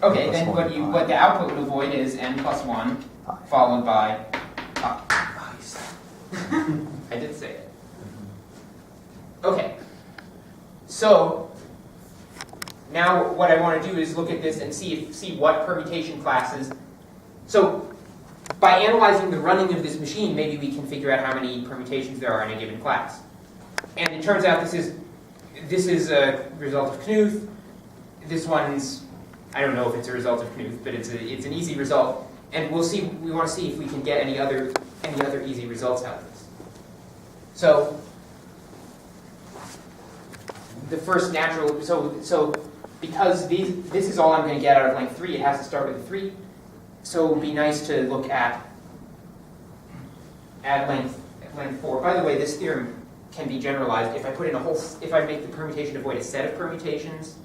Okay, then what the output would avoid is n plus 1 followed by pi. I did say it. Okay. So now what I want to do is look at this and see what permutation classes. So by analyzing the running of this machine, maybe we can figure out how many permutations there are in a given class. And it turns out this is a result of Knuth. This one's, I don't know if it's a result of Knuth, but it's an easy result. And we'll see. We want to see if we can get any other easy results out of this. So the first natural. So because this is all I'm going to get out of length 3, it has to start with a 3. So it would be nice to look at length 4. By the way, this theorem can be generalized. If I put in if I make the permutation avoid a set of permutations,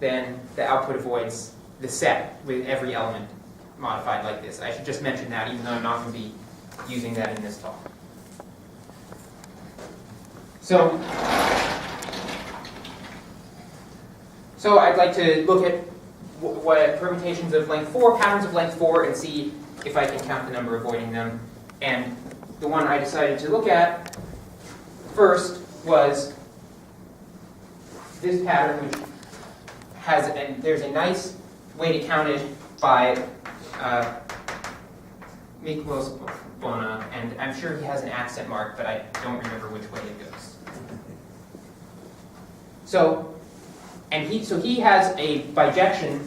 then the output avoids the set with every element modified like this. I should just mention that, even though I'm not going to be using that in this talk. So I'd like to look at what permutations of length 4, patterns of length 4, and see if I can count the number avoiding them. And the one I decided to look at first was this pattern, which has, and there's a nice way to count it by Miklós Bóna, and I'm sure he has an accent mark, but I don't remember which way it goes. So he has a bijection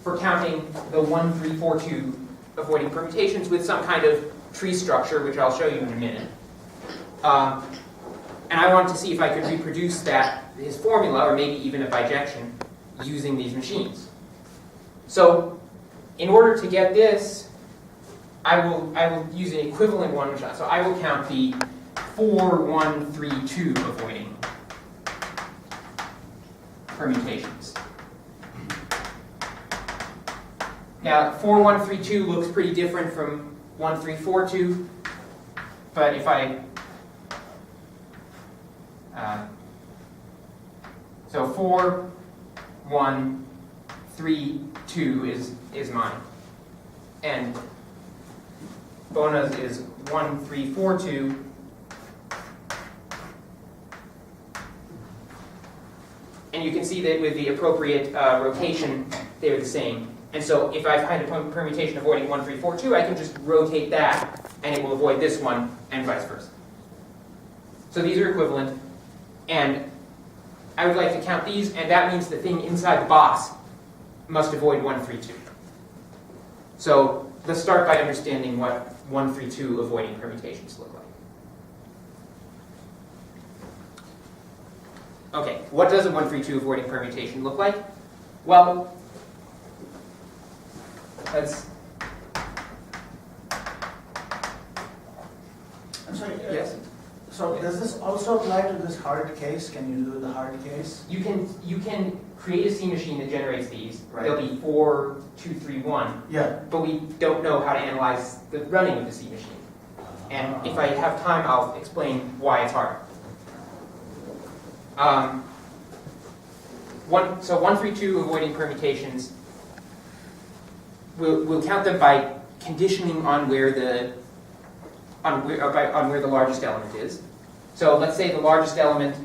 for counting the 1, 3, 4, 2 avoiding permutations with some kind of tree structure, which I'll show you in a minute. And I wanted to see if I could reproduce his formula, or maybe even a bijection, using these machines. So in order to get this, I will use an equivalent one. So I will count the 4, 1, 3, 2 avoiding permutations. Now 4, 1, 3, 2 looks pretty different from 1, 3, 4, 2, but if so 4, 1, 3, 2 is mine, and Bóna's is 1, 3, 4, 2, and you can see that with the appropriate rotation, they're the same. And so if I find a permutation avoiding 1, 3, 4, 2, I can just rotate that, and it will avoid this one, and vice versa. So these are equivalent, and I would like to count these, and that means the thing inside the box must avoid 1, 3, 2. So let's start by understanding what 1, 3, 2 avoiding permutations look like. Okay, what does a 1, 3, 2 avoiding permutation look like? Well, let's... I'm sorry. Yes? So does this also apply to this hard case? Can you do the hard case? You can create a C machine that generates these. Right. There'll be 4, 2, 3, 1. Yeah. But we don't know how to analyze the running of the C machine. And if I have time, I'll explain why it's hard. So 1, 3, 2 avoiding permutations, we'll count them by conditioning on where the largest element is. So let's say the largest element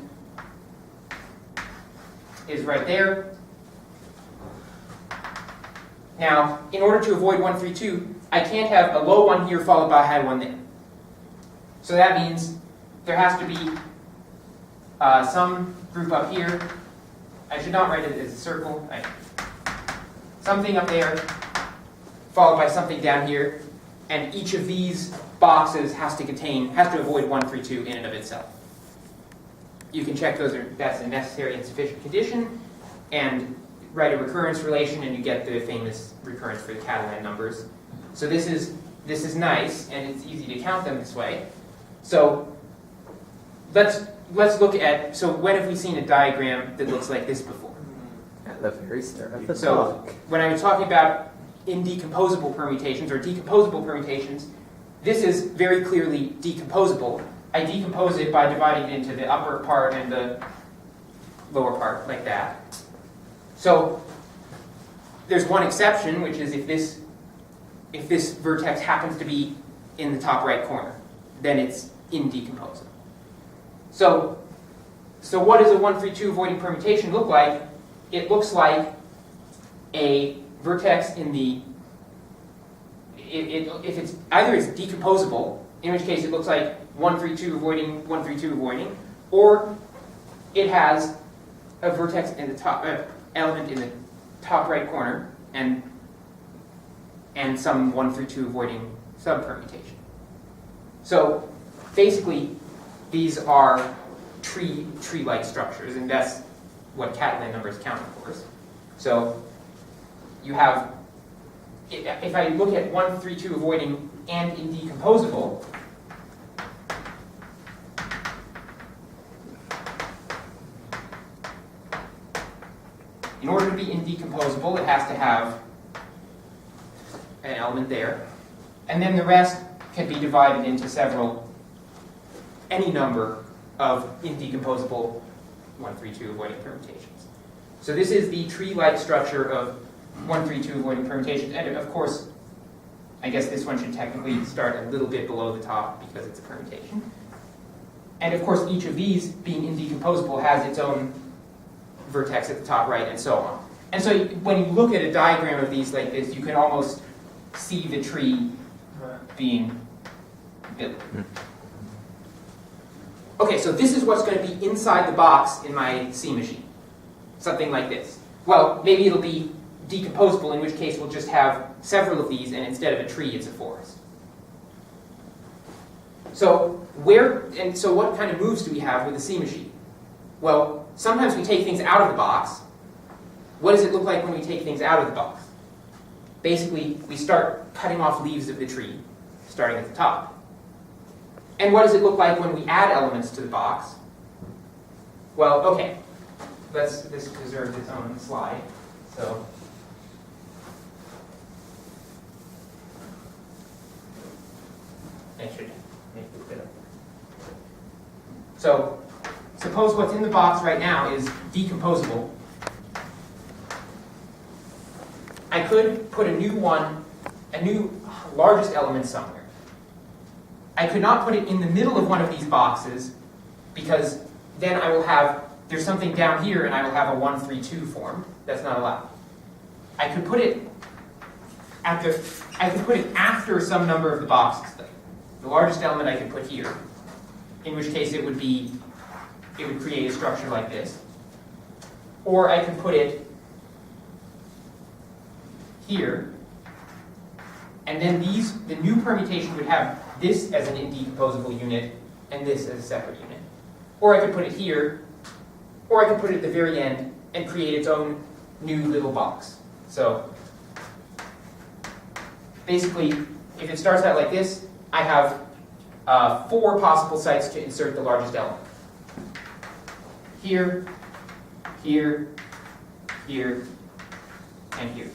is right there. Now, in order to avoid 1, 3, 2, I can't have a low one here followed by a high one there. So that means there has to be some group up here. I should not write it as a circle. Something up there, followed by something down here, and each of these boxes has to avoid 1, 3, 2 in and of itself. You can check that's a necessary and sufficient condition, and write a recurrence relation, and you get the famous recurrence for the Catalan numbers. So this is nice, and it's easy to count them this way. So let's look at, so when have we seen a diagram that looks like this before? At the very start of the So when I was talking about indecomposable permutations or decomposable permutations, this is very clearly decomposable. I decompose it by dividing it into the upper part and the lower part, like that. So there's one exception, which is if this vertex happens to be in the top right corner, then it's indecomposable. So what does a 1, 3, 2 avoiding permutation look like? It looks like a vertex in the, if it's either it's decomposable, in which case it looks like 1, 3, 2 avoiding, 1, 3, 2 avoiding, or it has a vertex in the top element in the top right corner and some 1, 3, 2 avoiding subpermutation. So basically, these are tree-like structures, and that's what Catalan numbers count, of course. So you have, if I look at 1, 3, 2 avoiding and indecomposable, in order to be indecomposable, it has to have an element there. And then the rest can be divided into any number of indecomposable 1, 3, 2 avoiding permutations. So this is the tree-like structure of 1, 3, 2 avoiding permutations. And of course, I guess this one should technically start a little bit below the top because it's a permutation. And of course, each of these, being indecomposable, has its own vertex at the top right, and so on. And so when you look at a diagram of these like this, you can almost see the tree being built. Okay, so this is what's going to be inside the box in my C machine. Something like this. Well, maybe it'll be decomposable, in which case we'll just have several of these, and instead of a tree, it's a forest. So what kind of moves do we have with a C machine? Well, sometimes we take things out of the box. What does it look like when we take things out of the box? Basically, we start cutting off leaves of the tree, starting at the top. And what does it look like when we add elements to the box? Well, okay, this deserves its own slide. So I should make this bit up. So suppose what's in the box right now is decomposable. I could put a new largest element somewhere. I could not put it in the middle of one of these boxes because then there's something down here and I will have a 1, 3, 2 form. That's not allowed. I could put it after some number of the boxes though. The largest element I could put here, in which case it would create a structure like this. Or I could put it here, and then the new permutation would have this as an indecomposable unit and this as a separate unit. Or I could put it here, or I could put it at the very end and create its own new little box. So basically, if it starts out like this, I have 4 possible sites to insert the largest element. Here, here, here, and here.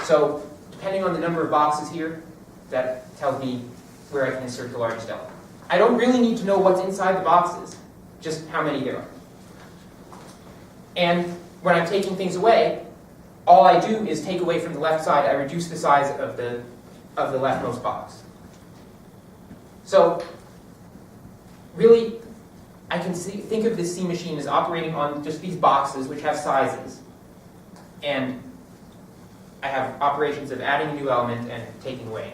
So depending on the number of boxes here, that tells me where I can insert the largest element. I don't really need to know what's inside the boxes, just how many there are. And when I'm taking things away, all I do is take away from the left side. I reduce the size of the leftmost box. So really, I can think of this C machine as operating on just these boxes which have sizes. And I have operations of adding a new element and taking away.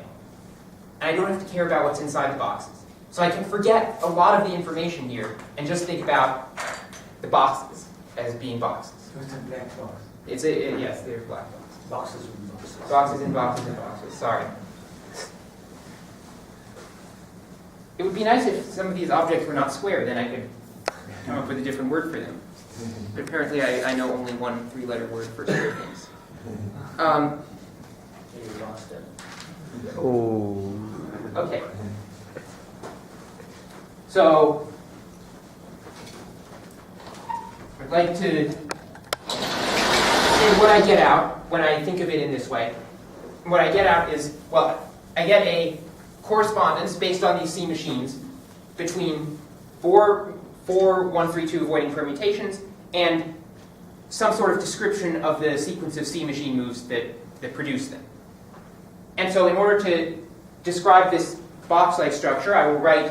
And I don't have to care about what's inside the boxes. So I can forget a lot of the information here and just think about the boxes as being boxes. So it's a black box. Yes, they're black boxes. Boxes in boxes. Boxes in boxes in boxes. Sorry. It would be nice if some of these objects were not square, then I could come up with a different word for them. But apparently I know only one 3-letter word for square things. You lost it. Oh. Okay. So I'd like to say what I get out when I think of it in this way. What I get out is, well, I get a correspondence based on these C machines between four 1, 3, 2 avoiding permutations and some sort of description of the sequence of C machine moves that produce them. And so in order to describe this box-like structure, I will write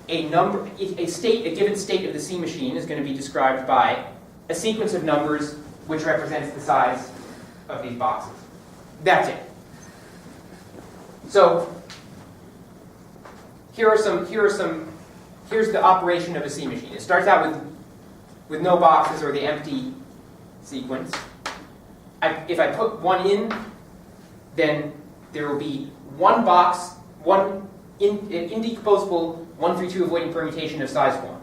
a number, a given state of the C machine is going to be described by a sequence of numbers which represents the size of these boxes. That's it. So here's the operation of a C machine. It starts out with no boxes or the empty sequence. If I put one in, then there will be one box, one indecomposable 1, 3, 2 avoiding permutation of size 1.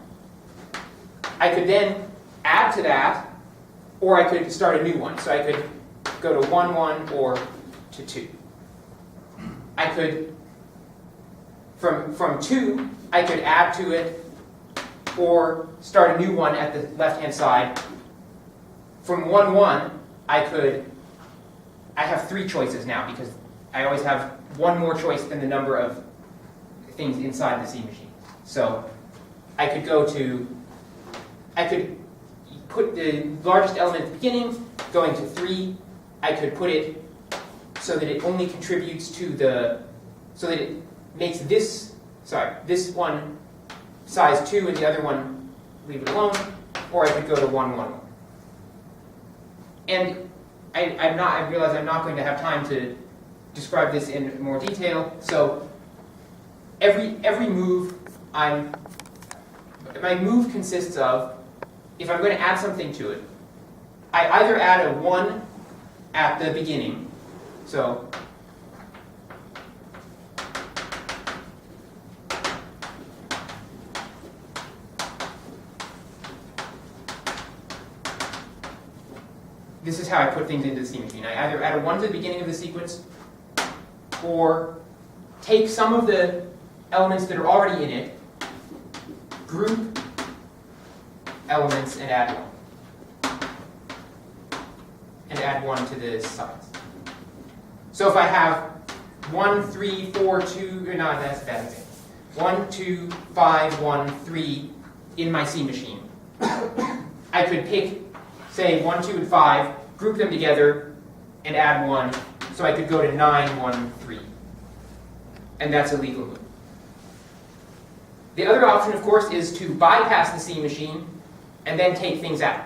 I could then add to that, or I could start a new one. So I could go to 1, 1, or to 2. I could, from 2, I could add to it, or start a new one at the left-hand side. From 1, 1, I have 3 choices now, because I always have one more choice than the number of things inside the C machine. So I could put the largest element at the beginning, going to 3. I could put it so that it only contributes to so that it makes this one size 2 and the other one leave it alone, or I could go to 1, 1, 1. And I realize I'm not going to have time to describe this in more detail. So every move, my move consists of, if I'm going to add something to it, I either add a 1 at the beginning. So this is how I put things into the C machine. I either add a 1 to the beginning of the sequence, or take some of the elements that are already in it, group elements, and add 1. And add 1 to the sides. So if I have 1, 3, 4, 2, no, that's bad example. 1, 2, 5, 1, 3 in my C machine. I could pick, say, 1, 2, and 5, group them together, and add 1. So I could go to 9, 1, 3. And that's a legal move. The other option, of course, is to bypass the C machine and then take things out.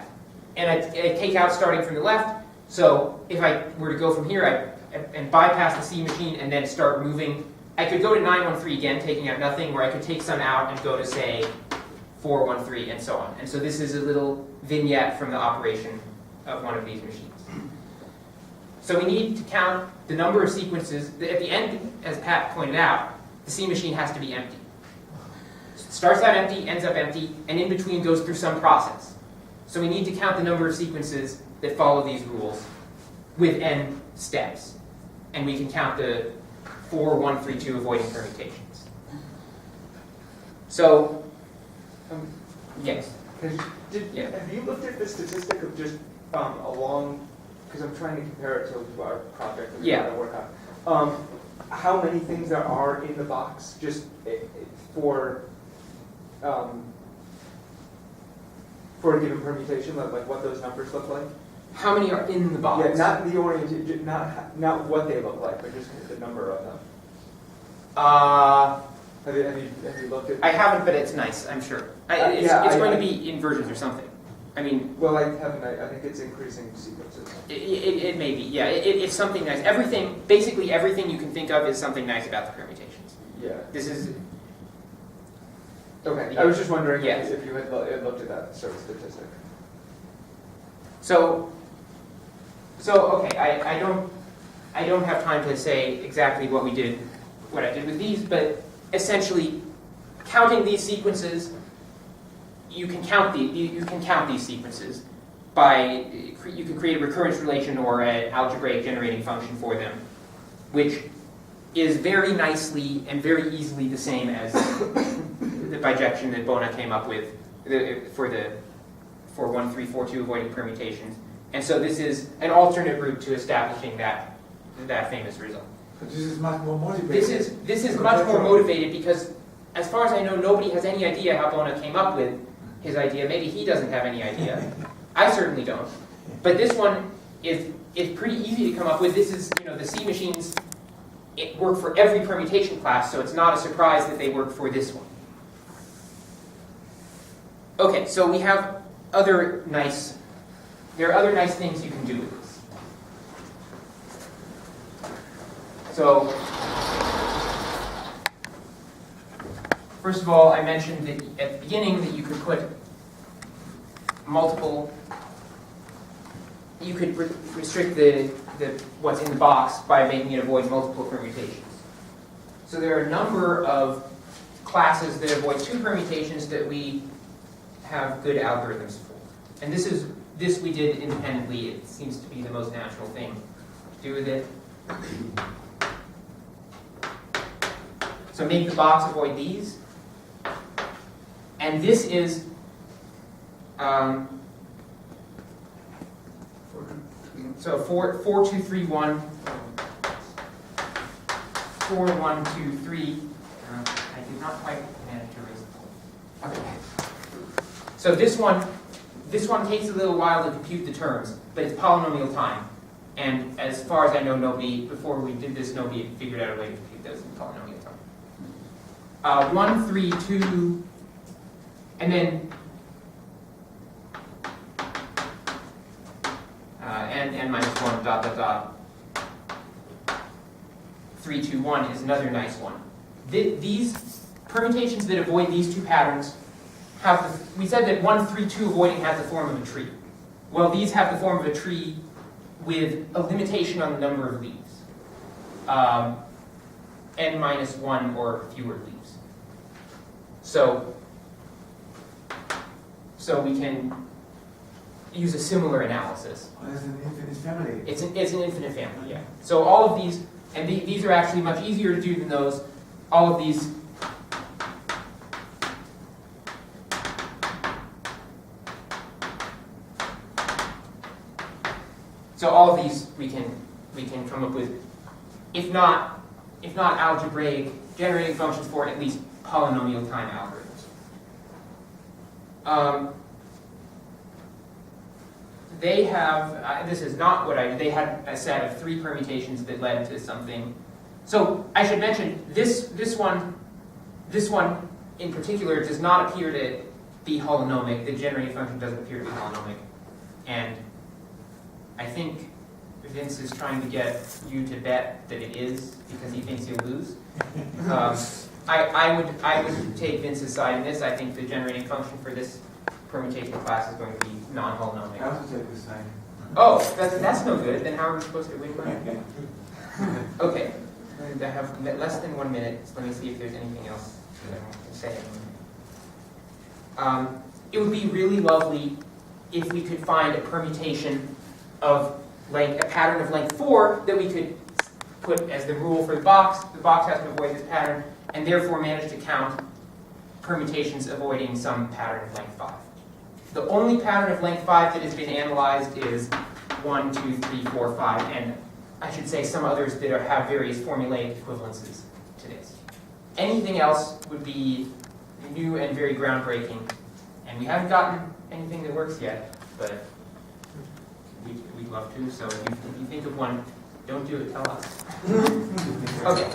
And I take out starting from the left. So if I were to go from here and bypass the C machine and then start moving, I could go to 9, 1, 3 again, taking out nothing, or I could take some out and go to, say, 4, 1, 3, and so on. And so this is a little vignette from the operation of one of these machines. So we need to count the number of sequences. At the end, as Pat pointed out, the C machine has to be empty. It starts out empty, ends up empty, and in between goes through some process. So we need to count the number of sequences that follow these rules with n steps. And we can count the 4, 1, 3, 2 avoiding permutations. So, yes. Have you looked at the statistic of just along, because I'm trying to compare it to our project that we're trying to work on, how many things there are in the box just for a given permutation, like what those numbers look like? How many are in the box? Yeah, not the orientation, not what they look like, but just the number of them. Have you looked at? I haven't, but it's nice, I'm sure. It's going to be inversions or something. I mean, well, I haven't. I think it's increasing sequences. It may be. Yeah, it's something nice. Basically everything you can think of is something nice about the permutations. Yeah. This is. Okay. I was just wondering Yes. if you had looked at that sort of statistic. So okay, I don't have time to say exactly what I did with these, but essentially, counting these sequences, you can count these sequences by you can create a recurrence relation or an algebraic generating function for them, which is very nicely and very easily the same as the bijection that Bóna came up with for 1, 3, 4, 2 avoiding permutations. And so this is an alternate route to establishing that famous result. But this is much more motivated. This is much more motivated because, as far as I know, nobody has any idea how Bóna came up with his idea. Maybe he doesn't have any idea. I certainly don't. But this one is pretty easy to come up with. This is, the C machines work for every permutation class, so it's not a surprise that they work for this one. Okay, so we have there are other nice things you can do with this. So, first of all, I mentioned that at the beginning that you could put you could restrict the what's in the box by making it avoid multiple permutations. So there are a number of classes that avoid 2 permutations that we have good algorithms for. And this we did independently. It seems to be the most natural thing to do with it. So make the box avoid these. And this is so 4, 2, 3, 1, 4, 1, 2, 3. I did not quite manage to erase the point. Okay. So this one takes a little while to compute the terms, but it's polynomial time. And as far as I know, before we did this, nobody had figured out a way to compute those in polynomial time. 1, 3, 2, and then n minus 1 dot dot dot 3, 2, 1 is another nice one. These permutations that avoid these 2 patterns we said that 1, 3, 2 avoiding has the form of a tree. Well, these have the form of a tree with a limitation on the number of leaves. N minus 1 or fewer leaves. So we can use a similar analysis. Well, it's an infinite family. It's an infinite family, yeah. So all of these, and these are actually much easier to do than those. All of these we can come up with, if not algebraic generating functions for, at least polynomial time algorithms. They have, this is not what I did, they had a set of 3 permutations that led to something. So I should mention, this one in particular does not appear to be holonomic. The generating function doesn't appear to be holonomic. And I think Vince is trying to get you to bet that it is because he thinks you'll lose. I would take Vince's side in this. I think the generating function for this permutation class is going to be non-holonomic. I also take this side. Oh, that's no good. Then how are we supposed to win money? Okay. I have less than 1 minute. So let me see if there's anything else that I want to say. It would be really lovely if we could find a permutation of a pattern of length 4 that we could put as the rule for the box. The box has to avoid this pattern, and therefore manage to count permutations avoiding some pattern of length 5. The only pattern of length 5 that has been analyzed is 1, 2, 3, 4, 5, and I should say some others that have various formulaic equivalences to this. Anything else would be new and very groundbreaking, and we haven't gotten anything that works yet, but we'd love to. So if you think of one, don't do it, tell us. Okay.